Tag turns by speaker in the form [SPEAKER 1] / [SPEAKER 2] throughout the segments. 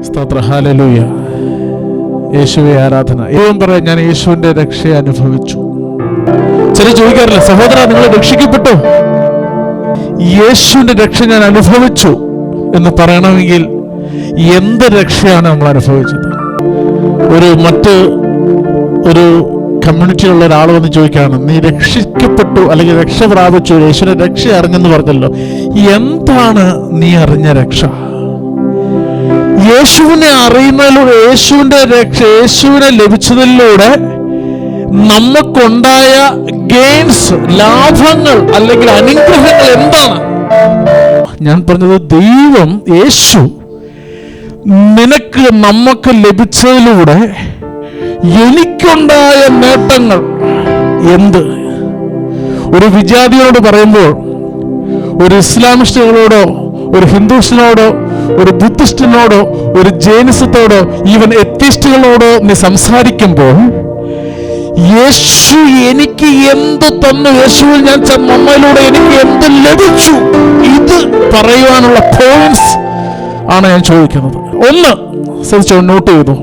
[SPEAKER 1] സ്തോത്രം. ഹല്ലേലൂയ. യേശുവേ ആരാധന. ദൈവം പറയാം, ഞാൻ യേശുവിന്റെ രക്ഷയെ അനുഭവിച്ചു. ചില ചോദിക്കാറില്ല, സഹോദര നിങ്ങൾ രക്ഷിക്കപ്പെട്ടു? യേശുവിന്റെ രക്ഷ ഞാൻ അനുഭവിച്ചു എന്ന് പറയണമെങ്കിൽ എന്ത് രക്ഷയാണ് നമ്മൾ അനുഭവിച്ചത്? ഒരു കമ്മ്യൂണിറ്റിയിലുള്ള ഒരാൾ വന്ന് ചോദിക്കുകയാണ്, നീ രക്ഷിക്കപ്പെട്ടു അല്ലെങ്കിൽ രക്ഷ പ്രാപിച്ചു, യേശുവിന്റെ രക്ഷ അറിഞ്ഞെന്ന് പറഞ്ഞല്ലോ, എന്താണ് നീ അറിഞ്ഞ രക്ഷ? യേശുവിനെ അറിയുന്നതിലൂടെ, യേശുവിന്റെ രക്ഷ, യേശുവിനെ ലഭിച്ചതിലൂടെ നമുക്കുണ്ടായ ഗെയിൻസ്, ലാഭങ്ങൾ അല്ലെങ്കിൽ അനുഗ്രഹങ്ങൾ എന്താണ്? ഞാൻ പറഞ്ഞത്, ദൈവം യേശു നമുക്ക് ലഭിച്ചതിലൂടെ എനിക്കുണ്ടായ നേട്ടങ്ങൾ എന്ത്? ഒരു വിജാതിയോട് പറയുമ്പോൾ, ഒരു ഇസ്ലാമിസ്റ്റുകളോടോ ഒരു ഹിന്ദുസിനോടോ ഒരു ബുദ്ധിസ്റ്റിനോടോ ഒരു ജൈനിസത്തോടോ ഈവൻ എത്തിസ്റ്റുകളോടോ നീ സംസാരിക്കുമ്പോൾ, യേശു എനിക്ക് എന്ത് തന്നു, യേശുവിൽ ഞാൻ നമ്മയിലൂടെ എനിക്ക് എന്ത് ലഭിച്ചു, ഇത് പറയുവാനുള്ള പോയിന്റ്സ് ആണ് ഞാൻ ചോദിക്കുന്നത്. ഒന്ന് ശ്രദ്ധിച്ചോ, നോട്ട് ചെയ്തു.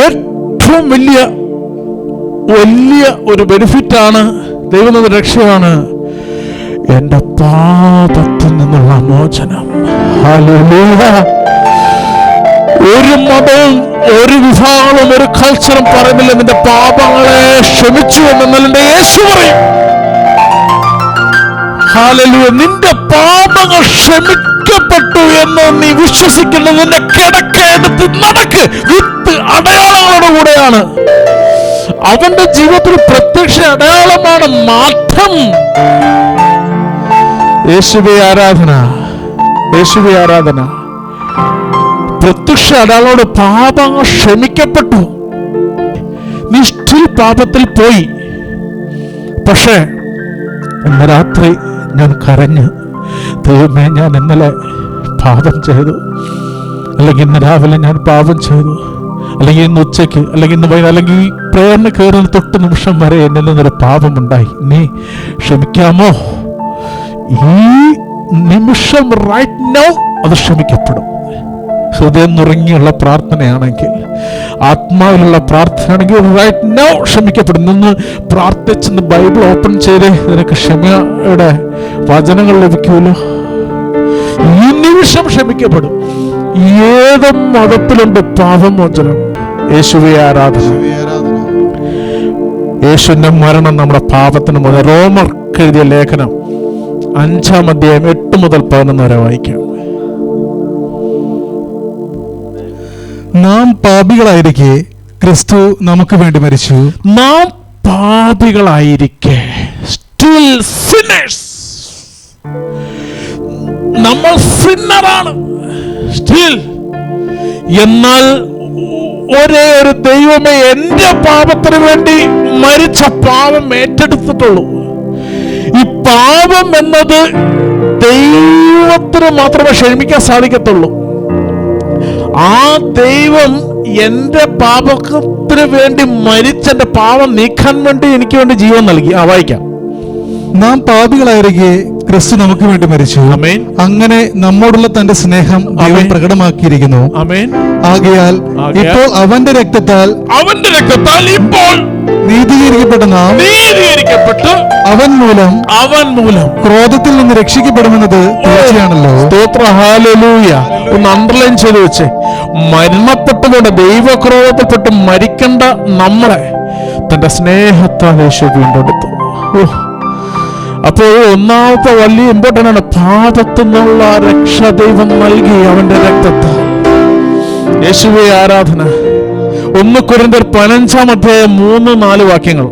[SPEAKER 1] ഏറ്റവും വലിയ ഒരു ബെനിഫിറ്റ് ആണ്, ദൈവം തന്ന രക്ഷയാണ് എന്റെ പാപത്തിൽ നിന്നുള്ള മോചനം. ഹല്ലേലൂയ. ഒരു മതവും ഒരു വിഭാഗവും ഒരു കൾച്ചറും പറയുന്നില്ല നിന്റെ പാപങ്ങളെ ക്ഷമിച്ചു എന്നാൽ എന്റെ യേശു പറയും. ഹല്ലേലൂയ. നിന്റെ പാപങ്ങൾ ക്ഷമിക്കപ്പെട്ടു എന്ന് നീ വിശ്വസിക്കുന്നത് നിന്റെ കിടക്കെടുത്ത് നടക്ക്. വിത്ത് അടയാളങ്ങളോടുകൂടെയാണ്. അവന്റെ ജീവിതത്തിൽ പ്രത്യക്ഷ അടയാളമാണ് മാറ്റം. യേശുവേ ആരാധന, യേശുവേ ആരാധന. പ്രത്യക്ഷ അടയാളോട് പാപങ്ങൾ ക്ഷമിക്കപ്പെട്ടു. നീ സ്റ്റിൽ പാപത്തിൽ പോയി. പക്ഷേ ഇന്ന് രാത്രി ഞാൻ കരഞ്ഞ്, ദൈവമേ ഞാൻ ഇന്നലെ പാപം ചെയ്തു, അല്ലെങ്കിൽ ഇന്ന് രാവിലെ ഞാൻ പാപം ചെയ്തു, അല്ലെങ്കിൽ ഇന്ന് ഉച്ചയ്ക്ക്, അല്ലെങ്കിൽ ഇന്ന് വൈകുന്നേരം, അല്ലെങ്കിൽ ഈ പ്രേരണ കയറുന്ന തൊട്ട് നിമിഷം വരെ എന്നിൽ നിന്നൊരു പാപമുണ്ടായി, നീ ക്ഷമിക്കാമോ? ഈ നിമിഷം റൈറ്റ് നൗ അത് ക്ഷമിക്കപ്പെടും. ഹൃദയം നുറങ്ങിയുള്ള പ്രാർത്ഥനയാണെങ്കിൽ, ആത്മാവിലുള്ള പ്രാർത്ഥനയാണെങ്കിൽ റൈറ്റ് നൗ ക്ഷമിക്കപ്പെടും. നിന്ന് പ്രാർത്ഥിച്ചെന്ന് ബൈബിൾ ഓപ്പൺ ചെയ്ത് നിനക്ക് ക്ഷമയുടെ വചനങ്ങൾ ലഭിക്കുമല്ലോ. ഈ നിമിഷം ക്ഷമിക്കപ്പെടും. ഏത് മതത്തിലുണ്ട് പാപമോചനം. യേശുവേ ആരാധന. യേശുവിന്റെ മരണം നമ്മുടെ പാപത്തിന് മുതൽ. റോമർക്ക് എഴുതിയ ലേഖനം 5-ാം അധ്യായം 8 മുതൽ 11 വരെ വായിക്കാം.
[SPEAKER 2] നാം പാപികളായിരിക്കെ ക്രിസ്തു നമുക്ക് വേണ്ടി മരിച്ചു.
[SPEAKER 1] നാം പാപികളായിരിക്കെ, സ്റ്റിൽ സിന്നേഴ്സ്. നമ്മൾ സിന്നറാണ് സ്റ്റിൽ. എന്നാൽ ഒരേ ഒരു ദൈവമേ എന്റെ പാപത്തിന് വേണ്ടി മരിച്ച പാപം ഏറ്റെടുത്തിട്ടുള്ളൂ. ഈ പാപം എന്നത് ദൈവത്തിന് മാത്രമേ ക്ഷമിക്കാൻ സാധിക്കത്തുള്ളൂ. ആ ദൈവം എന്റെ പാപത്തിന് വേണ്ടി മരിച്ച എന്റെ പാപം നീക്കാൻ വേണ്ടി എനിക്ക് വേണ്ടി ജീവൻ നൽകി. വായിക്കാം.
[SPEAKER 2] നാം പാപികളായിരിക്കെ ക്രിസ്തു നമുക്ക് വേണ്ടി മരിച്ചു.
[SPEAKER 1] ആമേൻ.
[SPEAKER 2] അങ്ങനെ നമ്മോടുള്ള തന്റെ സ്നേഹം ദൈവം പ്രകടമാക്കിയിരിക്കുന്നു.
[SPEAKER 1] ആമേൻ.
[SPEAKER 2] ആകയാൽ ഇപ്പോൾ അവന്റെ രക്തത്താൽ
[SPEAKER 1] ഇപ്പോൾ
[SPEAKER 2] നീതീകരിക്കപ്പെട്ട നാം അവൻ മൂലം ക്രോധത്തിൽ നിന്ന് രക്ഷിക്കപ്പെടുമെന്നത് തീർച്ചയാണല്ലോ.
[SPEAKER 1] സ്തോത്രം. ഹല്ലേലൂയ. ഒന്ന് അണ്ടർലൈൻ ചെയ്ത് വെച്ചേ. മരണപ്പെട്ടുകൊണ്ട്, ദൈവക്രോധത്തിൽപ്പെട്ട് മരിക്കേണ്ട നമ്മളെ തന്റെ സ്നേഹത്താൽ യേശു വീണ്ടെടുത്തു. അപ്പോൾ ഒന്നാമത്തെ വലിയ ഇമ്പോർട്ടൻ്റ് ആണ്, പാപത്തിൽ നിന്നുള്ള രക്ഷ ദൈവം നൽകി അവന്റെ രക്തത്താൽ. യേശുവേ ആരാധന. 1 കൊരിന്ത്യർ 15-ാം അധ്യായം 3-4 വാക്യങ്ങൾ.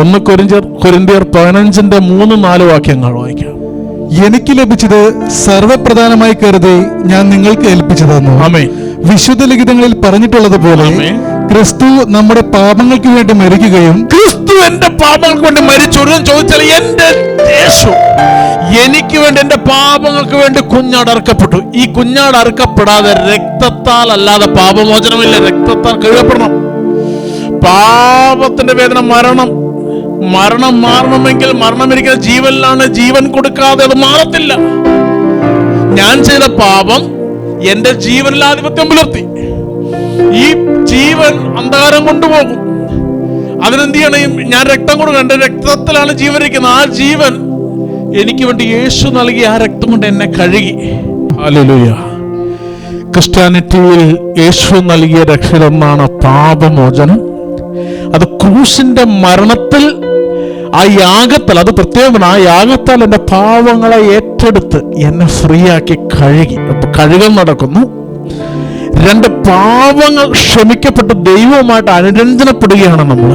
[SPEAKER 1] 1 കൊരിന്ത്യർ 15-ന്റെ 3-4 വാക്യങ്ങൾ വായിക്കാം.
[SPEAKER 2] എനിക്ക് ലഭിച്ചത് സർവപ്രധാനമായി കരുതി ഞാൻ നിങ്ങൾക്ക് ഏൽപ്പിച്ചു തന്നു.
[SPEAKER 1] ആമേൻ.
[SPEAKER 2] വിശുദ്ധ ലിഖിതങ്ങളിൽ പറഞ്ഞിട്ടുള്ളതുപോലെ ക്രിസ്തു നമ്മുടെ പാപങ്ങൾക്ക് വേണ്ടി മരിക്കുകയും,
[SPEAKER 1] ക്രിസ്തു എന്റെ പാപങ്ങൾക്ക് വേണ്ടി മരിച്ചു. ചോദിച്ചാൽ എന്റെ യേശു എനിക്ക് വേണ്ടി എന്റെ പാപങ്ങൾക്ക് വേണ്ടി കുഞ്ഞാട് അറുക്കപ്പെട്ടു. ഈ കുഞ്ഞാട് അറുക്കപ്പെടാതെ രക്തത്താൽ അല്ലാതെ പാപമോചനമില്ല. രക്തത്താൽ കഴുകപ്പെടണം. പാപത്തിന്റെ വേദന മരണം. മരണം മാറണമെങ്കിൽ മരണമിരിക്കുന്ന ജീവനിലാണ്. ജീവൻ കൊടുക്കാതെ അത് മാറത്തില്ല. ഞാൻ ചെയ്ത പാപം എന്റെ ജീവനിൽ ആധിപത്യം പുലർത്തി. ഈ ജീവൻ അന്ധകാരം കൊണ്ടുപോകും. അതിനെന്ത് ചെയ്യണം? ഞാൻ രക്തം കൊടുക്കണം. എന്റെ രക്തത്തിലാണ് ജീവൻ ഇരിക്കുന്നത്. ആ ജീവൻ എനിക്ക് വേണ്ടി യേശു നൽകി ആ രക്തം കൊണ്ട് എന്നെ കഴുകി. ഹല്ലേലൂയ. ക്രിസ്ത്യാനിറ്റിയിൽ യേശു നൽകിയ രക്ഷയൊന്നാണ് പാപമോചനം. അത് ക്രൂശിന്റെ മരണത്തിൽ, ആ യാഗത്താൽ, അത് പ്രത്യേകം ആ യാഗത്താൽ എൻ്റെ പാവങ്ങളെ ഏറ്റെടുത്ത് എന്നെ ഫ്രീ ആക്കി കഴുകി. കഴുകൽ നടക്കുന്നു. 2, പാവങ്ങൾ ക്ഷമിക്കപ്പെട്ട് ദൈവവുമായിട്ട് അനുരഞ്ജനപ്പെടുകയാണ് നമ്മൾ.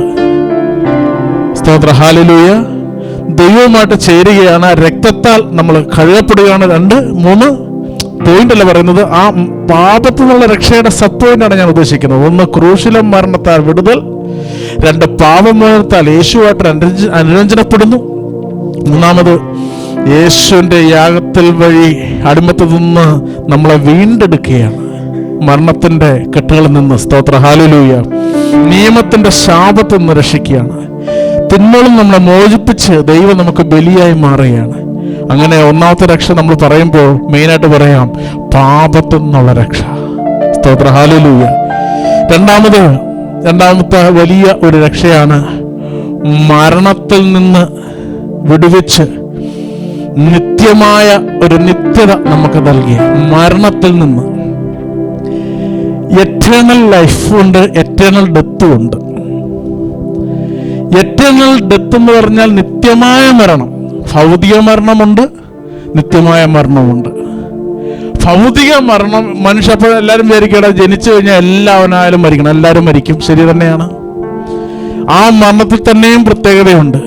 [SPEAKER 1] സ്തോത്ര, ഹല്ലേലൂയ. ദൈവവുമായിട്ട് ചേരുകയാണ്. രക്തത്താൽ നമ്മൾ കഴുകപ്പെടുകയാണ്. 2, 3 പോയിന്റല്ല പറയുന്നത്. ആ പാപത്തിൽ നിന്നുള്ള രക്ഷയുടെ സബ് പോയിന്റാണ് ഞാൻ ഉദ്ദേശിക്കുന്നത്. 1, ക്രൂശിലെ മരണത്താൽ വിടുതൽ. 2, പാപമോചനത്താൽ യേശുവായിട്ട് അനുരഞ്ജനപ്പെടുന്നു. 3, യേശുവിന്റെ യാഗത്തിൽ വഴി അടിമത്തിൽ നിന്ന് നമ്മളെ വീണ്ടെടുക്കുകയാണ്, മരണത്തിന്റെ കെട്ടുകളിൽ നിന്ന്. സ്തോത്ര, ഹല്ലേലൂയ. നിയമത്തിന്റെ ശാപത്തിൽ നിന്ന് രക്ഷിക്കുകയാണ്. തിന്മകളും നമ്മളെ മോചിപ്പിച്ച് ദൈവം നമുക്ക് ബലിയായി മാറുകയാണ്. അങ്ങനെ ഒന്നാമത്തെ രക്ഷ നമ്മൾ പറയുമ്പോൾ മെയിനായിട്ട് പറയാം പാപത്തിൽ നിന്നുള്ള രക്ഷ. സ്തോത്ര, ഹല്ലേലൂയ. രണ്ടാമത്തെ വലിയ ഒരു രക്ഷയാണ് മരണത്തിൽ നിന്ന് വിടുവിച്ച് നിത്യമായ ഒരു നിത്യത നമുക്ക് നൽകിയ. മരണത്തിൽ നിന്ന് എറ്റേണൽ ലൈഫ് ഉണ്ട്, എറ്റേണൽ ഡെത്തും ഉണ്ട്. എറ്റേണൽ ഡെത്ത് എന്ന് പറഞ്ഞാൽ നിത്യമായ മരണം. ഭൗതിക മരണമുണ്ട്, നിത്യമായ മരണമുണ്ട്. ഭൗതിക മരണം മനുഷ്യ എല്ലാവരും വിചാരിക്കട്ടെ, ജനിച്ചു കഴിഞ്ഞാൽ എല്ലാവനായാലും മരിക്കണം, എല്ലാവരും മരിക്കും. ശരി തന്നെയാണ്. ആ മരണത്തിൽ തന്നെയും പ്രത്യേകതയുണ്ട്.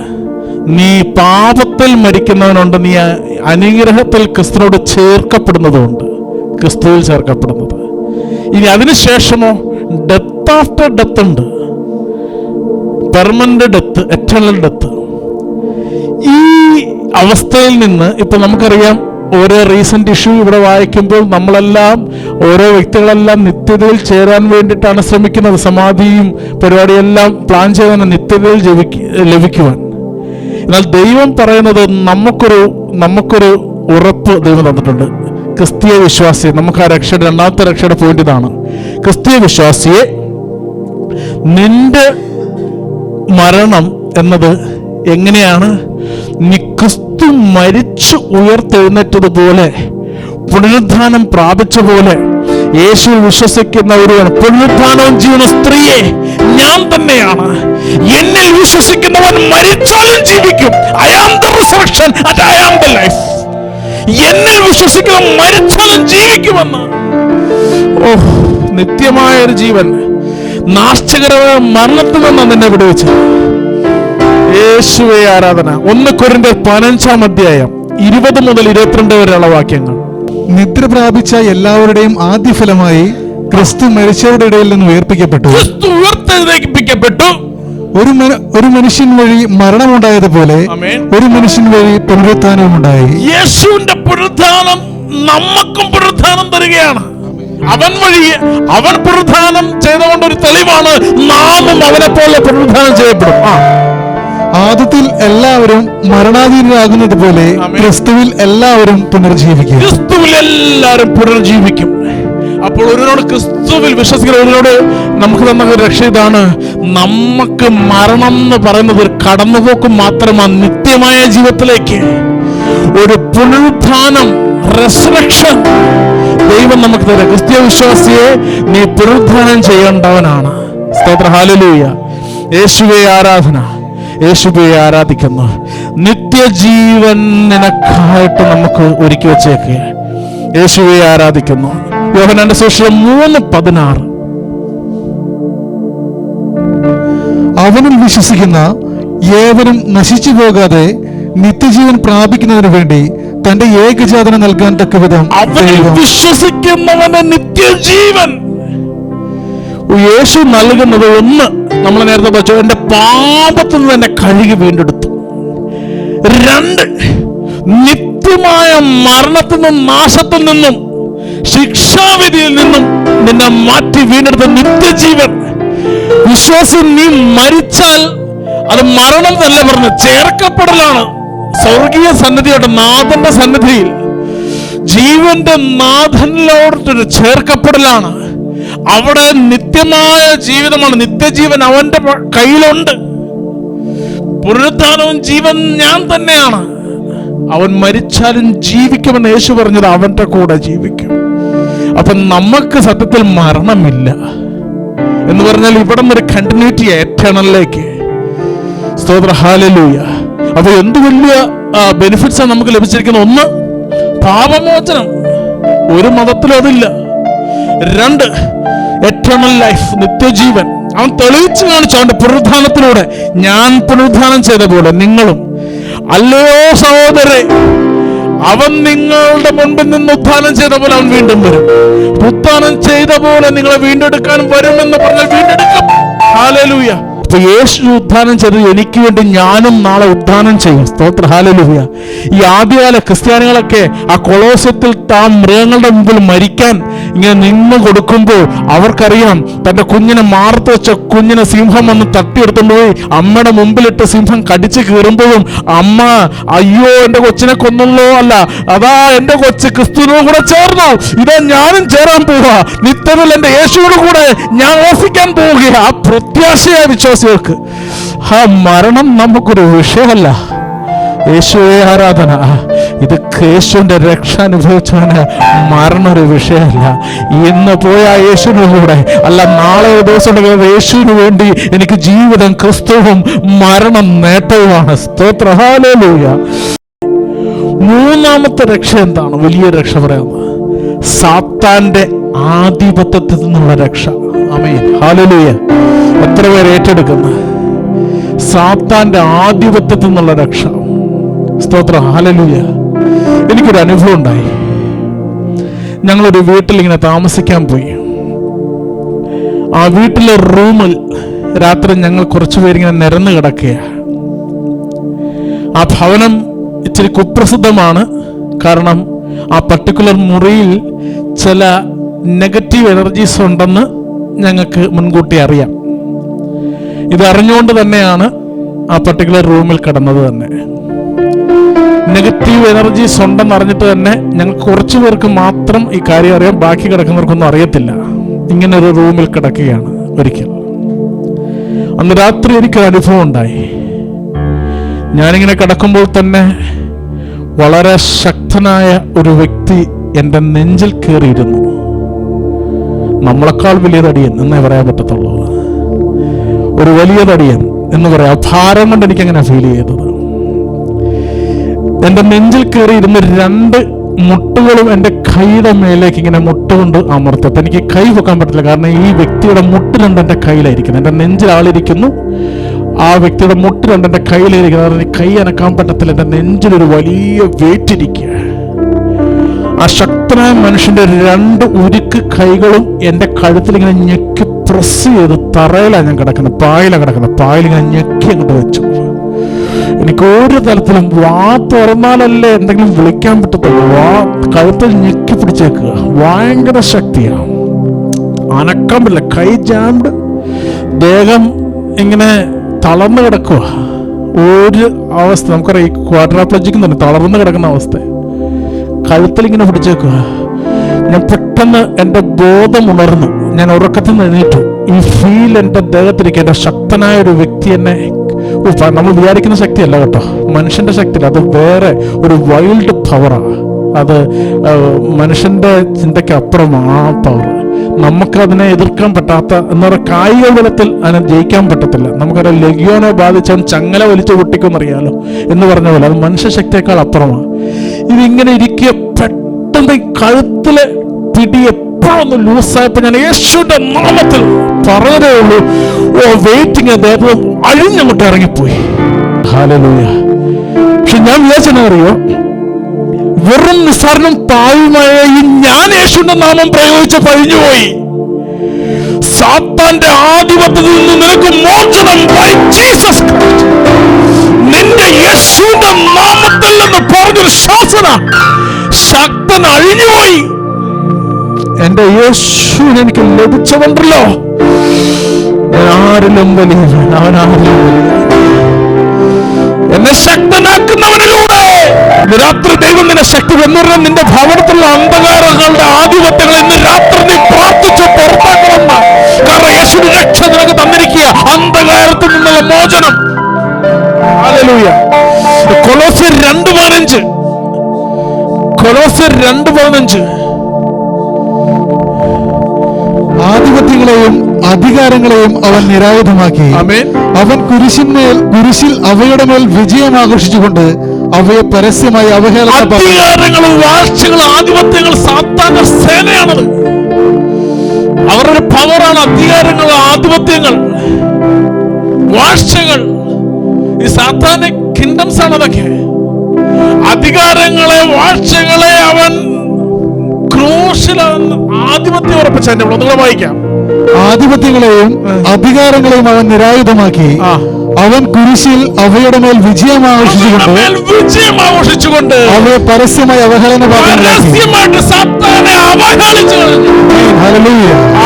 [SPEAKER 1] നീ പാപത്തിൽ മരിക്കുന്നവനുണ്ട്, നീ അനുഗ്രഹത്തിൽ ക്രിസ്തുവിനോട് ചേർക്കപ്പെടുന്നതുകൊണ്ട്, ക്രിസ്തുവിൽ ചേർക്കപ്പെടുന്നത്. ഇനി അതിനുശേഷമോ ഡെത്ത് ആഫ്റ്റർ ഡെത്ത് ഉണ്ട്, പെർമനന്റ് ഡെത്ത്, എറ്റേണൽ ഡെത്ത്. ഈ അവസ്ഥയിൽ നിന്ന് ഇപ്പൊ നമുക്കറിയാം, ഓരോ റീസെന്റ് ഇഷ്യൂ ഇവിടെ വായിക്കുമ്പോൾ നമ്മളെല്ലാം, ഓരോ വ്യക്തികളെല്ലാം നിത്യതയിൽ ചേരാൻ വേണ്ടിയിട്ടാണ് ശ്രമിക്കുന്നത്. സമാധിയും പരിപാടിയെല്ലാം പ്ലാൻ ചെയ്താണ് നിത്യതയിൽ ലഭിക്കുവാൻ. എന്നാൽ ദൈവം പറയുന്നത് നമുക്കൊരു ഉറപ്പ് ദൈവം തന്നിട്ടുണ്ട്. ക്രിസ്തീയ വിശ്വാസിയെ, നമുക്ക് ആ രക്ഷയുടെ രണ്ടാമത്തെ രക്ഷയുടെ പോയിന്റ് ഇതാണ്. ക്രിസ്തീയ വിശ്വാസിയെ, നിന്റെ മരണം എന്നത് എങ്ങനെയാണ്? നീ ക്രിസ്തു മരിച്ചു ഉയർത്തെഴുന്നേറ്റതുപോലെ, പുനരുദ്ധാനം പ്രാപിച്ച പോലെ യേശു വിശ്വസിക്കുന്ന ഒരുവൻ, പുനരുദ്ധാനവും ജീവനും സ്ത്രീയെ ഞാൻ തന്നെയാണ്, എന്നിൽ വിശ്വസിക്കുന്നവൻ മരിച്ചാലും ജീവിക്കും. I am the resurrection and I am the life. എന്നിൽ വിശ്വസിക്കുന്നവൻ മരിച്ചാലും ജീവിക്കുമെന്ന്. നിത്യമായ ഒരു ജീവൻ, നാശകരമായ മരണത്തിൽ നിന്നാണ് നിന്നെ വിടുവിച്ചത്. യേശുവേ ആരാധന. 1 കൊരിന്ത്യർ 15-ാം അധ്യായം 20 മുതൽ 22 വരെയുള്ള വാക്യങ്ങൾ.
[SPEAKER 2] നിദ്ര പ്രാപിച്ച എല്ലാവരുടെയും ആദ്യ ഫലമായി ക്രിസ്തു മരിച്ചവരുടെ ഇടയിൽ നിന്ന് ഉയർപ്പിക്കപ്പെട്ടു.
[SPEAKER 1] ക്രിസ്തു ഉയർത്തെഴുന്നേൽപ്പിക്കപ്പെട്ടു.
[SPEAKER 2] ഒരു മനുഷ്യൻ വഴി മരണമുണ്ടായതുപോലെ ഒരു മനുഷ്യൻ വഴി പുനരുത്ഥാനവും ഉണ്ടായി.
[SPEAKER 1] യേശുവിന്റെ പുനരുത്ഥാനം നമുക്കും പുനരുത്ഥാനം തരികയാണ്. അവൻ വഴി, അവൻ പുനരുത്ഥാനം ചെയ്തുകൊണ്ട് ഒരു തെളിവാണ് നാമും അവനെ പോലെ പുനരുത്ഥാനം ചെയ്യപ്പെടും.
[SPEAKER 2] ആദത്തിൽ എല്ലാവരും മരണാധീനരാകുന്നത് പോലെ ക്രിസ്തുവിൽ എല്ലാവരും പുനർജീവിക്കും.
[SPEAKER 1] ക്രിസ്തുവിൽ എല്ലാവരും പുനർജീവിക്കും. അപ്പോൾ ഒരുവനോട്, ക്രിസ്തുവിൽ വിശ്വസിക്കുന്ന ഒരുവനോട് നമുക്ക് തന്ന രക്ഷ ഇതാണ്. നമുക്ക് മരണം എന്ന് പറയുന്നത് ഒരു കടന്നുപോക്ക് മാത്രമാണ്. നിത്യമായ ജീവിതത്തിലേക്ക് ഒരു പുനരുത്ഥാനം, റെസറക്ഷൻ ദൈവം നമുക്ക് തരാം. ക്രിസ്തീയ വിശ്വാസിയെ നീ പുനരുത്ഥാനം ചെയ്യേണ്ടവനാണ്. സ്തോത്ര, ഹല്ലേലൂയ. യേശുവേ ആരാധന. യേശുവേ ആരാധിക്കുന്നു. നിത്യജീവൻ നിനക്കായിട്ട് നമുക്ക് ഒരുക്കി വെച്ചേക്കുക. യേശുവേ ആരാധിക്കുന്നു. യോഹന്നാന്റെ സുവിശേഷം 3:16.
[SPEAKER 2] അവനിൽ വിശ്വസിക്കുന്ന ഏവനും നശിച്ചു പോകാതെ നിത്യജീവൻ പ്രാപിക്കുന്നതിന് വേണ്ടി തന്റെ ഏകജാതനം നൽകാൻ തക്കവിധം
[SPEAKER 1] അവനിൽ വിശ്വസിക്കുന്നവന് നിത്യജീവൻ യേശു നൽകുന്നത്. 1, നമ്മൾ നേരത്തെ പറഞ്ഞു, എന്റെ പാപത്തിൽ നിന്ന് എന്നെ കഴുകി വീണ്ടെടുത്തു. 2, നിത്യമായ മരണത്തിൽ നിന്നും നാശത്തിൽ നിന്നും ശിക്ഷാവിധിയിൽ നിന്നും നിന്നെ മാറ്റി വീണ്ടെടുത്ത നിത്യജീവൻ. വിശ്വാസം, നീ മരിച്ചാൽ അത് മരണം തന്നെ പറഞ്ഞു ചേർക്കപ്പെടലാണ്. സ്വർഗീയ സന്നിധിയുടെ നാഥന്റെ സന്നിധിയിൽ ജീവന്റെ നാഥനിലോട്ടൊരു ചേർക്കപ്പെടലാണ്. അവിടെ നിത്യമായ ജീവിതമാണ്, നിത്യജീവൻ അവന്റെ കയ്യിലുണ്ട്. പുനരുത്ഥാനവും ജീവൻ ഞാൻ തന്നെയാണ്. അവൻ മരിച്ചാലും ജീവിക്കുമെന്ന് യേശു പറഞ്ഞത് അവന്റെ കൂടെ ജീവിക്കും. അപ്പൊ നമുക്ക് സത്യത്തിൽ മരണമില്ല എന്ന് പറഞ്ഞാൽ ഇവിടെ നിന്നൊരു കണ്ടിന്യൂറ്റി എറ്റേണലിലേക്ക്. സ്തോത്ര, ഹല്ലേലൂയ. അപ്പൊ എന്ത് വലിയ ബെനിഫിറ്റ്സ് ആണ് നമുക്ക് ലഭിച്ചിരിക്കുന്നത്. ഒന്ന്, പാപമോചനം, ഒരു മതത്തിലും അതില്ല. രണ്ട്, എറ്റേണൽ ലൈഫ്, നിത്യജീവൻ. അവൻ തെളിയിച്ചു കാണിച്ചു അവന്റെ പുനരുത്ഥാനത്തിലൂടെ. ഞാൻ പുനരുത്ഥാനം ചെയ്ത പോലെ നിങ്ങളും. അല്ലയോ സഹോദരേ, അവൻ നിങ്ങളുടെ മുൻപിൽ നിന്ന് ഉത്ഥാനം ചെയ്ത പോലെ അവൻ വീണ്ടും വരും. ഉത്ഥാനം ചെയ്ത പോലെ നിങ്ങളെ വീണ്ടെടുക്കാൻ വരുമെന്ന് പറഞ്ഞാൽ വീണ്ടെടുക്കും. ഹല്ലേലൂയ. അപ്പൊ യേശു ഉദ്ധാനം ചെയ്ത് എനിക്ക് വേണ്ടി ഞാനും നാളെ ഉദ്ധാനം ചെയ്യും. സ്തോത്ര, ഹല്ലേലൂയ. ഈ ആദ്യകാല ക്രിസ്ത്യാനികളൊക്കെ ആ കൊളോസ്യത്തിൽ മൃഗങ്ങളുടെ മുമ്പിൽ മരിക്കാൻ ഇങ്ങനെ നിന്ന് കൊടുക്കുമ്പോൾ അവർക്കറിയാം തന്റെ കുഞ്ഞിനെ മാർത്ത് വെച്ച കുഞ്ഞിനെ സിംഹം വന്ന് തട്ടിയെടുത്തുകൊണ്ട് പോയി അമ്മയുടെ മുമ്പിലിട്ട് സിംഹം കടിച്ചു കീറുമ്പോഴും അമ്മ അയ്യോ എന്റെ കൊച്ചിനെ കൊന്നല്ലോ, അല്ല അതാ എന്റെ കൊച്ച് ക്രിസ്തുവിനോട് കൂടെ ചേർന്നു, ഇതാ ഞാനും ചേരാൻ പോവുക, നിത്യത്തിൽ എന്റെ യേശുവിനോട് കൂടെ ഞാൻ വസിക്കാൻ പോവുക. ആ പ്രത്യാശയായ വിശ്വാസികൾക്ക് ആ മരണം നമുക്കൊരു വിഷയമല്ല. യേശുവേ ആരാധന. ഇത് യേശുവിന്റെ രക്ഷ അനുഭവിച്ചവന് മരണം ഒരു വിഷയമല്ല. ഇന്ന് പോയ യേശുവിനൂടെ അല്ല, നാളെ ദിവസം യേശുവിന് വേണ്ടി എനിക്ക് ജീവിതം ക്രിസ്തുവും മരണം നേട്ടവുമാണ്. സ്തോത്ര, ഹല്ലേലൂയ. മൂന്നാമത്തെ രക്ഷ എന്താണ്? വലിയ രക്ഷ പറയാം, സാത്താന്റെ ആധിപത്യത്തിൽ നിന്നുള്ള രക്ഷ. ആമേൻ, ഹല്ലേലൂയ. എത്ര പേര് ഏറ്റെടുക്കുന്നു സാത്താന്റെ ആധിപത്യത്തിൽ നിന്നുള്ള രക്ഷ? സ്തോത്രം, ഹല്ലേലൂയ. എനിക്കൊരു അനുഭവം ഉണ്ടായി. ഞങ്ങളൊരു വീട്ടിൽ ഇങ്ങനെ താമസിക്കാൻ പോയി. ആ വീട്ടിലെ റൂമിൽ രാത്രി ഞങ്ങൾ കുറച്ചു പേരിങ്ങനെ നിരന്ന് കിടക്കുക. ആ ഭവനം ഇച്ചിരി കുപ്രസിദ്ധമാണ്. കാരണം ആ പർട്ടിക്കുലർ മുറിയിൽ ചില നെഗറ്റീവ് എനർജീസ് ഉണ്ടെന്ന് ഞങ്ങൾക്ക് മുൻകൂട്ടി അറിയാം. ഇതറിഞ്ഞുകൊണ്ട് തന്നെയാണ് ആ പർട്ടിക്കുലർ റൂമിൽ കിടന്നത് തന്നെ. നെഗറ്റീവ് എനർജീസ് ഉണ്ടെന്ന് അറിഞ്ഞിട്ട് തന്നെ ഞങ്ങൾക്ക് കുറച്ചു പേർക്ക് മാത്രം ഈ കാര്യം അറിയാം, ബാക്കി കിടക്കുന്നവർക്കൊന്നും അറിയത്തില്ല. ഇങ്ങനെ ഒരു റൂമിൽ കിടക്കുകയാണ്. ഒരിക്കൽ അന്ന് രാത്രി എനിക്കൊരു അനുഭവം ഉണ്ടായി. ഞാനിങ്ങനെ കിടക്കുമ്പോൾ തന്നെ വളരെ ശക്തനായ ഒരു വ്യക്തി എൻ്റെ നെഞ്ചിൽ കയറിയിരുന്നു. നമ്മളെക്കാൾ വലിയ തടിയൻ എന്നേ പറയാൻ പറ്റത്തുള്ളൂ. ഒരു വലിയ തടിയൻ എന്ന് പറയാം. ഭാരം കൊണ്ട് എനിക്കങ്ങനെ ഫീൽ ചെയ്തത്. എൻ്റെ നെഞ്ചിൽ കയറി ഇരുന്ന് രണ്ട് മുട്ടുകളും എൻ്റെ കൈയുടെ മേലേക്ക് ഇങ്ങനെ മുട്ടുകൊണ്ട് അമർത്തത്ത്. എനിക്ക് കൈ വെക്കാൻ പറ്റില്ല, കാരണം ഈ വ്യക്തിയുടെ മുട്ട് രണ്ട് എൻ്റെ കയ്യിലായിരിക്കുന്നു. എൻ്റെ നെഞ്ചിൽ ആളിരിക്കുന്നു, ആ വ്യക്തിയുടെ മുട്ട് രണ്ട് എൻ്റെ കയ്യിലിരിക്കുന്നു. എനിക്ക് കൈ അനക്കാൻ പറ്റത്തില്ല. എൻ്റെ നെഞ്ചിലൊരു വലിയ വെയിറ്റ് ഇരിക്കുക. ആ ശക്തനായ മനുഷ്യന്റെ രണ്ട് ഉരുക്ക് കൈകളും എൻ്റെ കഴുത്തിൽ ഇങ്ങനെ ഞെക്കി പ്രസ് ചെയ്ത് തറയിലാണ് ഞാൻ കിടക്കുന്നത്, പായലാണ് കിടക്കുന്നത്. പായലിങ്ങനെ ഞെക്കി അങ്ങോട്ട് വെച്ചു. എനിക്ക് ഒരു തരത്തിലും വാ തുറന്നാലല്ലേ എന്തെങ്കിലും വിളിക്കാൻ പറ്റത്തുള്ളൂ. വാ കഴുത്തിൽ ഞെക്കി പിടിച്ചേക്കുക. ഭയങ്കര ശക്തിയാണ്, അനക്കാൻ പറ്റില്ല. കൈ ജാംഡ്, ദേഹം ഇങ്ങനെ തളർന്നു കിടക്കുക. ഒരു അവസ്ഥ നമുക്കറിയാം, ഈ ക്വാഡ്രാപ്ലജിക് തന്നെ തളർന്നു കിടക്കുന്ന അവസ്ഥ. കഴുത്തിൽ ഇങ്ങനെ പിടിച്ചേക്കുക. ഞാൻ പെട്ടെന്ന് എൻ്റെ ബോധം ഉണർന്നു. ഞാൻ ഉറക്കത്തിൽ നിന്ന് എഴുന്നേറ്റു. ഈ ഫീൽ എൻ്റെ ദേഹത്തിരിക്കുക. എൻ്റെ ശക്തനായ ഒരു വ്യക്തി എന്നെ, നമ്മൾ വിചാരിക്കുന്ന ശക്തിയല്ല കേട്ടോ, മനുഷ്യന്റെ ശക്തിയല്ല, അത് വേറെ ഒരു വൈൽഡ് പവറാണ്. അത് മനുഷ്യന്റെ ചിന്തയ്ക്ക് അപ്പുറമാണ് ആ പവർ. നമുക്കതിനെ എതിർക്കാൻ പറ്റാത്ത, എന്താ പറയുക, കായിക ബലത്തിൽ അതിനെ ജയിക്കാൻ പറ്റത്തില്ല. നമുക്കറിയാം, ലഗിയോനെ ബാധിച്ചവൻ ചങ്ങല വലിച്ചു പൊട്ടിക്കുമെന്നറിയാലോ എന്ന് പറഞ്ഞ പോലെ അത് മനുഷ്യശക്തിയേക്കാൾ അപ്പുറമാണ്. ഇതിങ്ങനെ ഇരിക്കുക, പെട്ടെന്ന് കഴുത്തിലെ പിടി എപ്പോഴൊന്ന് ലൂസായപ്പോ ഞാൻ യേശുവിന്റെ നാമത്തിൽ പറഞ്ഞതേ ഉള്ളൂ, ഓ വെയിറ്റിംഗ് അദ്ദേഹം അഴിഞ്ഞങ്ങോട്ട് ഇറങ്ങിപ്പോയി. ഹല്ലേലൂയ. പക്ഷെ ഞാൻ വിചാരിച്ചറിയോ, വെറും നിസ്സാരണം പായുമായ ഞാൻ യേശുവിന്റെ നാമം പ്രയോഗിച്ച് പഴിഞ്ഞുപോയി. സാത്താന്റെ ആധിപത്യത്തിൽ നിന്ന് നിനക്ക് മോചനം by Jesus Christ. നിന്റെ യേശുവിന്റെ നാമത്തിൽ നിന്ന് പറഞ്ഞൊരു ശാസന ശക്തൻ അഴിഞ്ഞുപോയി. എന്റെ യേശുവിന് എനിക്ക് ലഭിച്ചതുണ്ടല്ലോ, ആരിലും വലിയവൻ, അവനാരിലും വലിയ എന്നെ ശക്തനാക്കുന്നവനിലൂടെ രാത്രി ദൈവം നിന്നെ ശക്തി എന്ന് പറഞ്ഞാൽ നിന്റെ ഭവനത്തിലുള്ള അന്ധകാരങ്ങളുടെ ആധിപത്യങ്ങൾ ഇന്ന് രാത്രി നീ പ്രാർത്ഥിച്ച് പുറത്താക്കണമെന്ന്. കാരണം യേശുവിന്റെ രക്ഷ നിനക്ക് തന്നിരിക്കുക, അന്ധകാരത്തിൽ നിന്നുള്ള മോചനം. ഹല്ലേലൂയ. കൊലോസ്യർ 2:15 കൊലോസ്യർ 2:15
[SPEAKER 2] ആധിപത്യങ്ങളെയും അധികാരങ്ങളെയും അവൻ നിരായുധമാക്കി. അവൻ കുരിശിൽ അവയുടെ മേൽ വിജയം ആഘോഷിച്ചുകൊണ്ട് അവയെ പരസ്യമായി അവഹേളന.
[SPEAKER 1] അധികാരങ്ങളും വാഴ്ചകളും ആധിപത്യങ്ങൾ സാത്താന്റെ സേനയാണത്. അവരുടെ പവറാണ് അധികാരങ്ങൾ, ആധിപത്യങ്ങൾ, വാഴ്ചകൾ. ഈ സാത്താന്റെ കിങ്ഡംസ് ആണ് അതൊക്കെ. അധികാരങ്ങളെ വാഴ്ചകളെ അവൻ ക്രൂശിൽ ആധിപത്യം ഉറപ്പിച്ച. നിങ്ങൾ വായിക്കാം.
[SPEAKER 2] ആധിപത്യങ്ങളെയും അധികാരങ്ങളെയും അവൻ നിരായുധമാക്കി. അവൻ കുരിശിൽ അവയുടെ മേൽ വിജയം ആഘോഷിച്ചുകൊണ്ട് അവയെ പരസ്യമായി അവഹേളനമായിട്ട്
[SPEAKER 1] സാത്താനെ അവഹേളിച്ചു കളഞ്ഞു.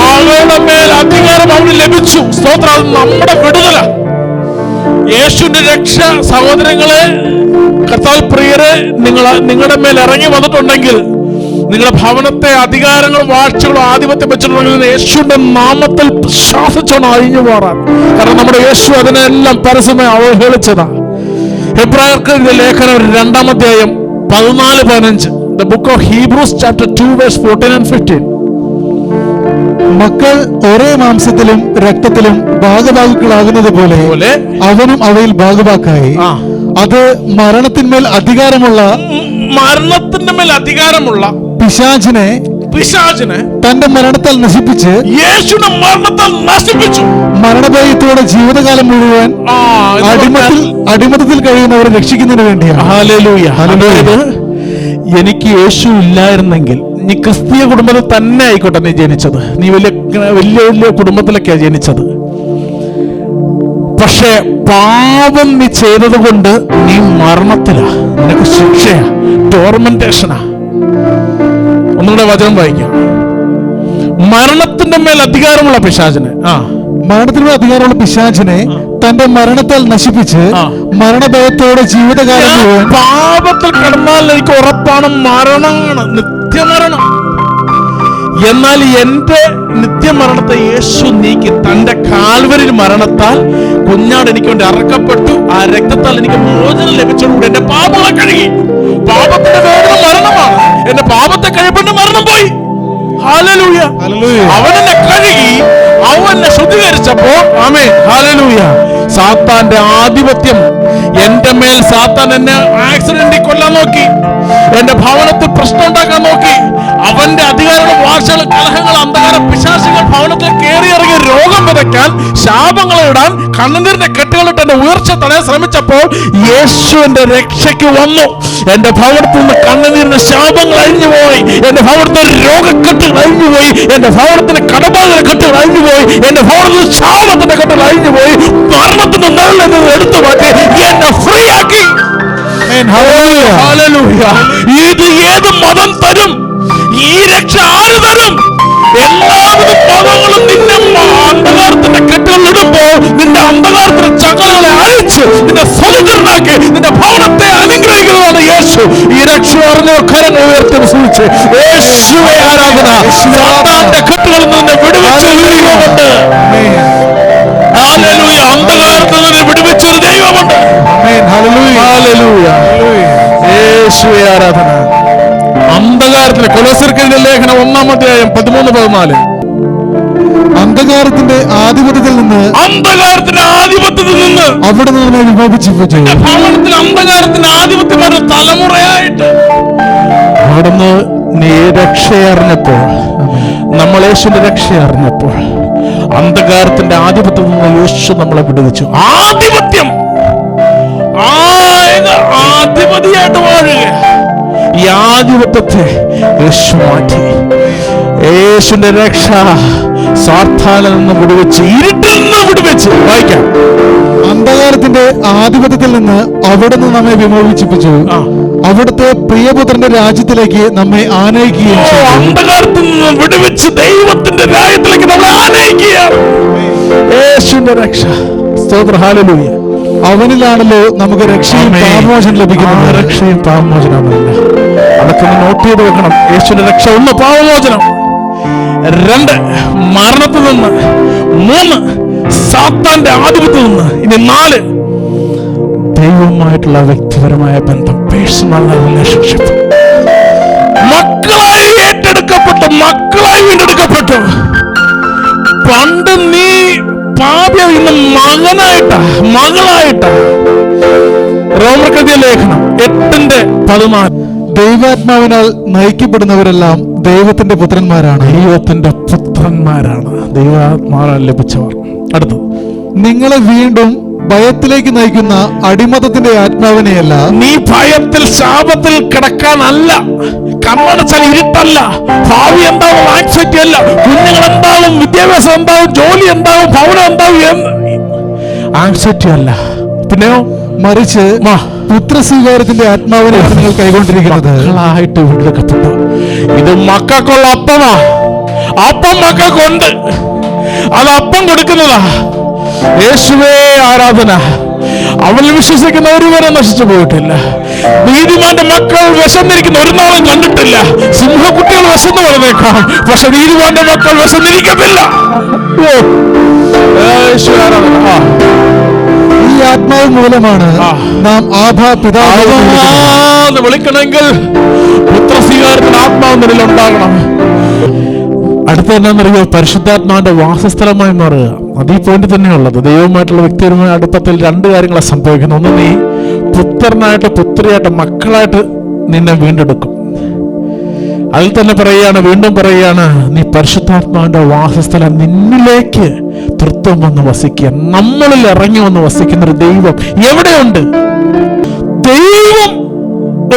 [SPEAKER 1] അവയുടെ മേൽ അധികാരം അവന് ലഭിച്ചു. സ്തോത്രം. അത് നമ്മുടെ വിടുതല. യേശുവിന്റെ രക്ഷ സഹോദരങ്ങളെ, കർത്താവ് പ്രിയരെ, നിങ്ങളുടെ മേൽ ഇറങ്ങി വന്നിട്ടുണ്ടെങ്കിൽ, നിങ്ങളുടെ ഭവനത്തെ അധികാരങ്ങളും വാഴ്ചകളും ആധിപത്യം വെച്ചിട്ടുണ്ടെങ്കിൽ യേശുവിന്റെ നാമത്തിൽ ശ്വാസിച്ചോണം അഴിഞ്ഞു പോറാൻ. കാരണം നമ്മുടെ യേശു അതിനെല്ലാം പരസ്യമായി അവഹേളിച്ചതാ. ഹെബ്രായർക്ക് ലേഖനം 2-ാം അധ്യായം 14-15. The book of Hebrews chapter 2 verse 14 and 15.
[SPEAKER 2] മക്കൾ ഒരേ മാംസത്തിലും രക്തത്തിലും ഭാഗഭാഗികളാകുന്നത് പോലെ അവനും അവയിൽ ഭാഗഭാക്കായി. അത് മരണത്തിന്മേൽ അധികാരമുള്ള പിശാചിനെ തന്റെ മരണത്താൽ നശിപ്പിച്ച് യേശുവിന്റെ മരണത്താൽ നശിപ്പിച്ചു. മരണഭയത്തോടെ ജീവിതകാലം മുഴുവൻ അടിമത്തത്തിൽ കഴിയുന്നവരെ രക്ഷിക്കുന്നതിന് വേണ്ടിയാണ്.
[SPEAKER 1] ഹല്ലേലൂയ. എനിക്ക് യേശു ഇല്ലായിരുന്നെങ്കിൽ, നീ ക്രിസ്തീയ കുടുംബത്തിൽ തന്നെ ആയിക്കോട്ടെ നീ ജനിച്ചത്, നീ വലിയ കുടുംബത്തിലൊക്കെയാണ് ജനിച്ചത്, പക്ഷേ പാപം നീ ചെയ്തത് കൊണ്ട് നീ മരണത്തിലാ, നിനക്ക് ശിക്ഷയാ, ടോർമെന്റേഷനാ. ഒന്നുകൂടെ വചനം വായിക്കാം. മരണത്തിന്റെ മേൽ അധികാരമുള്ള പിശാചിനെ
[SPEAKER 2] മരണത്തിനുള്ള അധികാരമുള്ള പിശാചിനെ തന്റെ മരണത്താൽ നശിപ്പിച്ച് മരണഭയത്തോടെ ജീവിതകാലം മുഴുവൻ.
[SPEAKER 1] പാപത്തിൽ കിടന്നാൽ എനിക്ക് ഉറപ്പാണ് മരണമാണ്, നിത്യമരണം. എന്നാൽ എന്റെ നിത്യമരണത്തെ യേശു നീക്കി തന്റെ കാൽവരിൽ മരണത്താൽ കുഞ്ഞാട് എനിക്ക് വേണ്ടി അറക്കപ്പെട്ടു. ആ രക്തത്താൽ എനിക്ക് മോചനം ലഭിച്ചതുകൊണ്ട് എന്റെ പാപങ്ങളെ കഴുകി. പാപത്തിന്റെ വേദന മരണമാണ്. എന്റെ പാപത്തെ കഴിയപ്പെട്ട് മരണം പോയി. ഹല്ലേലൂയ. അവൻ എന്നെ കഴുകി, അവൻ എന്നെ ശുദ്ധീകരിച്ചപ്പോൾ, ആമേൻ, ഹല്ലേലൂയ. സാത്താന്റെ ആധിപത്യം എന്റെ മേൽ, സാത്താൻ എന്നെ ആക്സിഡന്റിൽ കൊല്ലാൻ നോക്കി, എന്റെ ഭവനത്തിൽ പ്രശ്നം ഉണ്ടാക്കാൻ നോക്കി. അവന്റെ അധികാരങ്ങൾ, വാഴ്ചകൾ, കലഹങ്ങൾ, അന്ധകാര പിശാചുകൾ ഭവനത്തിൽ കയറിയിറങ്ങി രോഗം വിതയ്ക്കാൻ, ശാപങ്ങളെ ഇടാൻ, കണ്ണുനീരിന്റെ കെട്ടുകളിട്ട് എന്റെ ഉയർച്ച തടയാൻ ശ്രമിച്ചപ്പോൾ യേശുവിന്റെ രക്ഷയ്ക്ക് വന്നു. എന്റെ ഭവനത്തിൽ നിന്ന് കണ്ണുനീരിന്റെ ശാപങ്ങൾ അഴിഞ്ഞുപോയി. എന്റെ ഭവനത്തിൽ രോഗക്കെട്ടുകൾ അഴിഞ്ഞുപോയി. എന്റെ ഭവനത്തിന്റെ കടബാധയുടെ കെട്ടുകൾ അഴിഞ്ഞുപോയി. എന്റെ ഭവനത്തിൽ ശാപത്തിന്റെ കെട്ടുകൾ അഴിഞ്ഞുപോയി. മരണത്തിന്റെ നിഴലിൽ നിന്ന് എടുത്തു മാറ്റി എന്നെ ഫ്രീ ആക്കി. ഇത് ഏത് മതം തരും? ഈ രക്ഷ ആര് തരും? എല്ലാവരും മതങ്ങളും നിന്നെ അന്ധകാരത്തിന്റെ കെട്ടുകൾ ഇടുമ്പോൾ നിന്റെ അന്ധകാരത്തിന്റെ ചങ്ങലകളെ അഴിച്ച് നിന്നെ സ്വതന്ത്രനാക്കി നിന്റെ ഭവനത്തെ അനുഗ്രഹിക്കുന്നതാണ് യേശു. ഈ രക്ഷ അറിഞ്ഞ കരങ്ങൾ ഉയർത്തി സൂചിച്ച് യേശുവെ ആരാധന. സാത്താന്റെ കെട്ടുകളിൽ നിന്ന് വിടുവിച്ച ദൈവമുണ്ട്. ഹല്ലേലൂയ. അന്ധകാരത്തിൽ നിന്ന് വിടുവിച്ചൊരു ദൈവമുണ്ട്. ഹല്ലേലൂയ. യേശുവെ ആരാധന. അന്ധകാരത്തിന് കൊലോസ്യർക്ക് ലേഖനം 1-ാം അധ്യായം 13-14.
[SPEAKER 2] അന്ധകാരത്തിന്റെ ആധിപത്യത്തിൽ നിന്ന് അവിടെ നിന്ന് വിമോചിച്ചു.
[SPEAKER 1] ഭവനത്തിൽ അന്ധകാരത്തിന്റെ ആധിപത്യം ഒരു തലമുറയായിട്ട് അവിടുന്ന് നീ രക്ഷയറിഞ്ഞപ്പോൾ, നമ്മൾ യേശുവിന്റെ രക്ഷയറിഞ്ഞപ്പോൾ അന്ധകാരത്തിന്റെ ആധിപത്യത്തിൽ നിന്ന് യേശു നമ്മളെ വിടുവിച്ചു. ആധിപത്യം ആധിപതിയായിട്ട് വാഴുക. ഈ ആധിപത്യത്തെ യേശു മാറ്റി. യേശുവിന്റെ രക്ഷ സാത്താനിൽ നിന്ന് വിടുവിച്ച്, ഇരുട്ടിൽ നിന്ന് വിടുവിച്ച്. വായിക്കാം.
[SPEAKER 2] അന്ധകാരത്തിന്റെ ആധിപത്യത്തിൽ നിന്ന് അവിടെ നിന്ന് നമ്മെ വിമോചിപ്പിച്ചു. അവിടുത്തെ പ്രിയപുത്രന്റെ രാജ്യത്തിലേക്ക് നമ്മെ ആനയിക്കുകയും ചെയ്തു.
[SPEAKER 1] അന്ധകാരത്തിൽ നിന്ന് വിടുവിച്ച് ദൈവത്തിന്റെ രാജ്യത്തിലേക്ക് നമ്മളെ ആനയിക്കുകയാണ് യേശുവിന്റെ രക്ഷ. സ്തോത്രം. ഹല്ലേലൂയ.
[SPEAKER 2] അവനിലാണല്ലോ നമുക്ക് രക്ഷയും പാപമോചനം ലഭിക്കുന്നത്.
[SPEAKER 1] രക്ഷയും പാപമോചനമല്ല, അതൊക്കെ നോട്ട് ചെയ്ത് വെക്കണം. യേശുവിന്റെ രക്ഷ 1 പാപമോചനം, 2 മരണത്തിൽ നിന്ന്, 3 സാത്താന്റെ ആധിപത്യത്തിൽ നിന്ന്, ഇനി 4 ദൈവവുമായിട്ടുള്ള വ്യക്തിപരമായ ബന്ധം, പേഴ്സണൽ റിലേഷൻഷിപ്പ്. മക്കളായി ഏറ്റെടുക്കപ്പെട്ടു, മക്കളായി വീണ്ടെടുക്കപ്പെട്ടു. പണ്ട് നീ പാപിയ, ഇന്ന് മകനായിട്ടാ, മകളായിട്ടാ. റോമർക്കെഴുതിയ ലേഖനം 8:14.
[SPEAKER 2] ദൈവാത്മാവിനാൽ നയിക്കപ്പെടുന്നവരെല്ലാം ദൈവത്തിന്റെ പുത്രന്മാരാണ്.
[SPEAKER 1] ദൈവത്തിന്റെ പുത്രന്മാരാണ്, ദൈവാത്മാവിനാൽ ലഭിച്ചവർ. അടുത്തത്,
[SPEAKER 2] നിങ്ങളെ വീണ്ടും ഭയത്തിലേക്ക് നയിക്കുന്ന അടിമത്തത്തിന്റെ ആത്മാവിനെയല്ല.
[SPEAKER 1] നീ ഭയത്തിൽ ശാപത്തിൽ കിടക്കാനല്ല. കണ്ണടച്ചാൽ ഇരുട്ടല്ല. ഭാവി എന്താവും, ആൻസൈറ്റി അല്ല. കുഞ്ഞുങ്ങൾ എന്താവും, വിദ്യാഭ്യാസം എന്താവും, ജോലി എന്താവും, ഭവനം എന്താവും, ആൻസൈറ്റി അല്ല. പിന്നെയോ,
[SPEAKER 2] മറിച്ച് പുത്രസ്വീകാരത്തിന്റെ ആത്മാവിനെയാണ് നിങ്ങൾ കൈകൊണ്ടിരിക്കുന്നത്.
[SPEAKER 1] മക്കളായിട്ട് വീണ്ടെടുക്കപ്പെട്ടു. ഇത് മക്കൾക്കുള്ള അപ്പമാ. അപ്പം മക്കൾക്കുണ്ട്, അത് അപ്പം കൊടുക്കുന്നതാ. യേശുവേ ആരാധന. അവനിൽ വിശ്വസിക്കുന്ന ഒരുവരെ നശിച്ചു പോയിട്ടില്ല. നീതിമാന്റെ മക്കൾ വിശന്നിരിക്കുന്ന ഒരു നാളും കണ്ടിട്ടില്ല. സിംഹക്കുട്ടികൾ വിശന്ന് പറഞ്ഞേക്കാം, പക്ഷെ നീതിമാന്റെ മക്കൾ വിശന്നിരിക്കത്തില്ല.
[SPEAKER 2] ഈ ആത്മാവ് മൂലമാണ് നാം ആഭാ പിതാവ്
[SPEAKER 1] വിളിക്കണമെങ്കിൽ പുത്രസ്വീകാരത്തിന് ആത്മാവ് നിന്നിൽ ഉണ്ടാകണം. അടുത്ത എന്നാന്നറിയോ, പരിശുദ്ധാത്മാവിന്റെ വാസസ്ഥലമായി മാറുക. അത് ഈ പോയിന്റ് തന്നെയുള്ളത്. ദൈവവുമായിട്ടുള്ള വ്യക്തിപരമായ അടുപ്പത്തിൽ 2 കാര്യങ്ങളാണ് സംഭവിക്കുന്നത്. ഒന്ന്, നീ പുത്രനായിട്ട്, പുത്രിയായിട്ട്, മക്കളായിട്ട് നിന്നെ വീണ്ടെടുക്കും. അതിൽ തന്നെ പറയുകയാണ്, വീണ്ടും പറയുകയാണ്, നീ പരിശുദ്ധാത്മാവിന്റെ വാസസ്ഥലം, നിന്നിലേക്ക് തൃത്വം വന്ന് വസിക്കുക. നമ്മളിൽ ഇറങ്ങി വന്ന് വസിക്കുന്ന ഒരു ദൈവം എവിടെയുണ്ട്? ദൈവം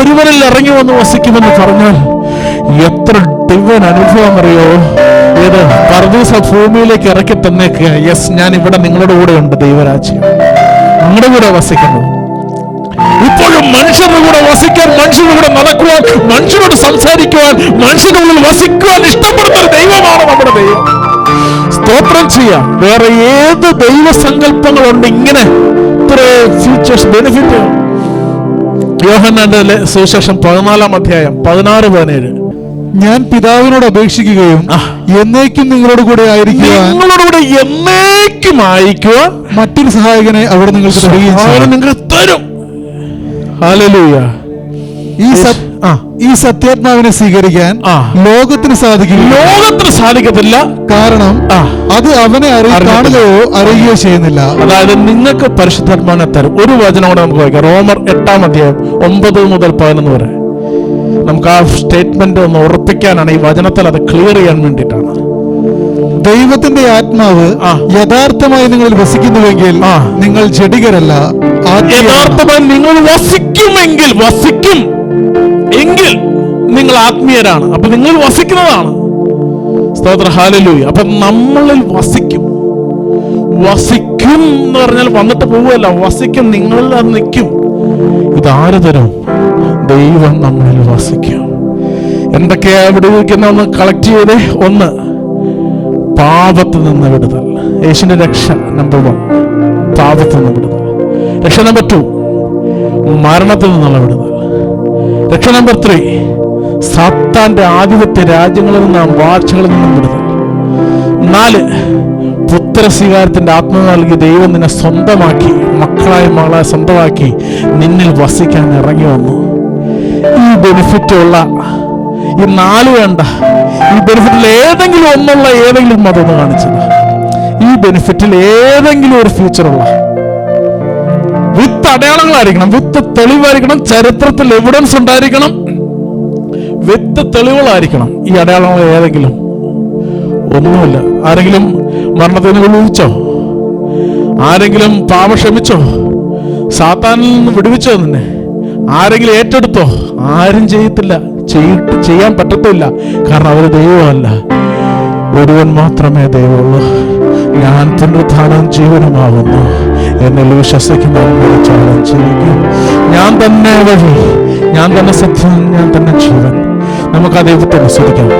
[SPEAKER 1] ഒരുവരിൽ ഇറങ്ങി വന്ന് വസിക്കുമെന്ന് പറഞ്ഞാൽ എത്ര ഡിവൈൻ അനുഭവം അറിയോ. ഏത് പർദീസ ഭൂമിയിലേക്ക് ഇറക്കി തന്നേക്കുക. യെസ്, ഞാൻ ഇവിടെ നിങ്ങളുടെ കൂടെ ഉണ്ട്. ദൈവരാജ്യം നിങ്ങളുടെ കൂടെ വസിക്കുന്നു. ഇപ്പോഴും മനുഷ്യരുടെ കൂടെ വസിക്കാൻ, മനുഷ്യരുടെ കൂടെ നടക്കുവാൻ, മനുഷ്യരോട് സംസാരിക്കുവാൻ, മനുഷ്യരുടെ ഉള്ളിൽ വസിക്കുവാൻ ഇഷ്ടപ്പെടുന്ന ഒരു ദൈവമാണ് നമ്മുടെ ദൈവം. സ്തോത്രം ചെയ്യാം. വേറെ ഏത് ദൈവസങ്കല്പങ്ങളുണ്ട് ഇങ്ങനെ ഇത്ര ഫീച്ചേഴ്സ്, ബെനിഫിറ്റ്? യോഹന്നാന്റെ സുവിശേഷം 14:16-17.
[SPEAKER 2] ഞാൻ പിതാവിനോട് അപേക്ഷിക്കുകയും എന്നേക്കും നിങ്ങളോട് കൂടെ ആയിരിക്കുവാൻ,
[SPEAKER 1] എന്നേക്കും ആയിരിക്കുവാൻ
[SPEAKER 2] മറ്റൊരു സഹായകനെ അവിടെ നിങ്ങൾക്ക്
[SPEAKER 1] തരും. ഹല്ലേലൂയ.
[SPEAKER 2] ഈ സത്യാത്മാവിനെ സ്വീകരിക്കാൻ ലോകത്തിന് സാധിക്കത്തില്ല. കാരണം അത് അവനെ കാണുകയോ അറിയുകയോ ചെയ്യുന്നില്ല.
[SPEAKER 1] അതായത് നിങ്ങൾക്ക് പരിശുദ്ധാത്മാവിനെ തരും. ഒരു വചനം കൂടെ നമുക്ക് വായിക്കാം. റോമർ 8:9-11 വരെ. നമുക്ക് ആ സ്റ്റേറ്റ്മെന്റ് ഒന്ന് ഉറപ്പിക്കാനാണ്, ഈ വചനത്തിൽ അത് ക്ലിയർ ചെയ്യാൻ വേണ്ടിയിട്ടാണ്.
[SPEAKER 2] ദൈവത്തിന്റെ ആത്മാവ് യഥാർത്ഥമായി നിങ്ങളിൽ വസിക്കുന്നുവെങ്കിൽ നിങ്ങൾ ജഡികരല്ല.
[SPEAKER 1] യഥാർത്ഥമായി നിങ്ങൾ വസിക്കും എങ്കിൽ നിങ്ങൾ ആത്മീയരാണ്. അപ്പൊ നിങ്ങൾ വസിക്കുന്നതാണ്. സ്തോത്ര, ഹല്ലേലൂയ. അപ്പൊ നമ്മളിൽ വസിക്കും എന്ന് പറഞ്ഞാൽ വന്നിട്ട് പോവുകയല്ല, വസിക്കും. നിങ്ങളിൽ അത് നിൽക്കും. ഇതാര് തരും? ദൈവം നമ്മളിൽ വസിക്കും. എന്തൊക്കെയാ വിടുവിക്കുന്ന ഒന്ന് കളക്ട് ചെയ്തേ. 1, പാപത്തിൽ നിന്ന് വിടുതൽ. യേശുവിന്റെ രക്ഷ നമ്പർ 1, പാപത്തിൽ നിന്ന് വിടുതൽ. രക്ഷ നമ്പർ 2, മരണത്തിൽ നിന്നുള്ള വിടുതൽ. രക്ഷ നമ്പർ 3, സാത്താന്റെ ആധിപത്യ രാജ്യങ്ങളിൽ നിന്നും വാഴ്ചകളിൽ നിന്നും വിടുതൽ. 4, പുത്രസ്വീകാരത്തിന്റെ ആത്മാവ് നൽകി ദൈവം നിന്നെ സ്വന്തമാക്കി, മകളെ സ്വന്തമാക്കി നിന്നിൽ വസിക്കാൻ ഇറങ്ങി വന്നു. ഈ ബെനിഫിറ്റ് ഉള്ള ഈ 4 വേണ്ട. ഈ ബെനിഫിറ്റിൽ ഏതെങ്കിലും ഒന്നുള്ള ഏതെങ്കിലും മതം കാണിച്ചത്. ഈ ബെനിഫിറ്റിൽ ഏതെങ്കിലും ഒരു ഫ്യൂച്ചറുള്ള വിത്ത് അടയാളങ്ങളായിരിക്കണം, വിത്ത് തെളിവായിരിക്കണം, ചരിത്രത്തിൽ എവിഡൻസ് ഉണ്ടായിരിക്കണം, വിത്ത് തെളിവുകളായിരിക്കണം. ഈ അടയാളങ്ങൾ ഏതെങ്കിലും ഒന്നുമില്ല. ആരെങ്കിലും മരണത്തിന് വിളിച്ചോ? ആരെങ്കിലും പാപം ക്ഷമിച്ചോ? സാത്താനിൽ നിന്ന് വിടുവിച്ചോ നിന്നെ? ആരെങ്കിലും ഏറ്റെടുത്തോ? ആരും ചെയ്യത്തില്ല, ചെയ്യാൻ പറ്റത്തില്ല. കാരണം അവർ ദൈവമല്ല. ഒരുവൻ മാത്രമേ ദൈവമുള്ളൂ. ഞാൻ പുനരുത്ഥാനവും ജീവനുമാകുന്നു. എന്നിൽ വിശ്വസിക്കുന്നവൻ മരിച്ചാലും ജീവിക്കും. ഞാൻ തന്നെ വഴി, ഞാൻ തന്നെ സത്യം, ഞാൻ തന്നെ ജീവൻ. നമുക്ക് ആ ദൈവത്തെ വിശ്വസിക്കാം.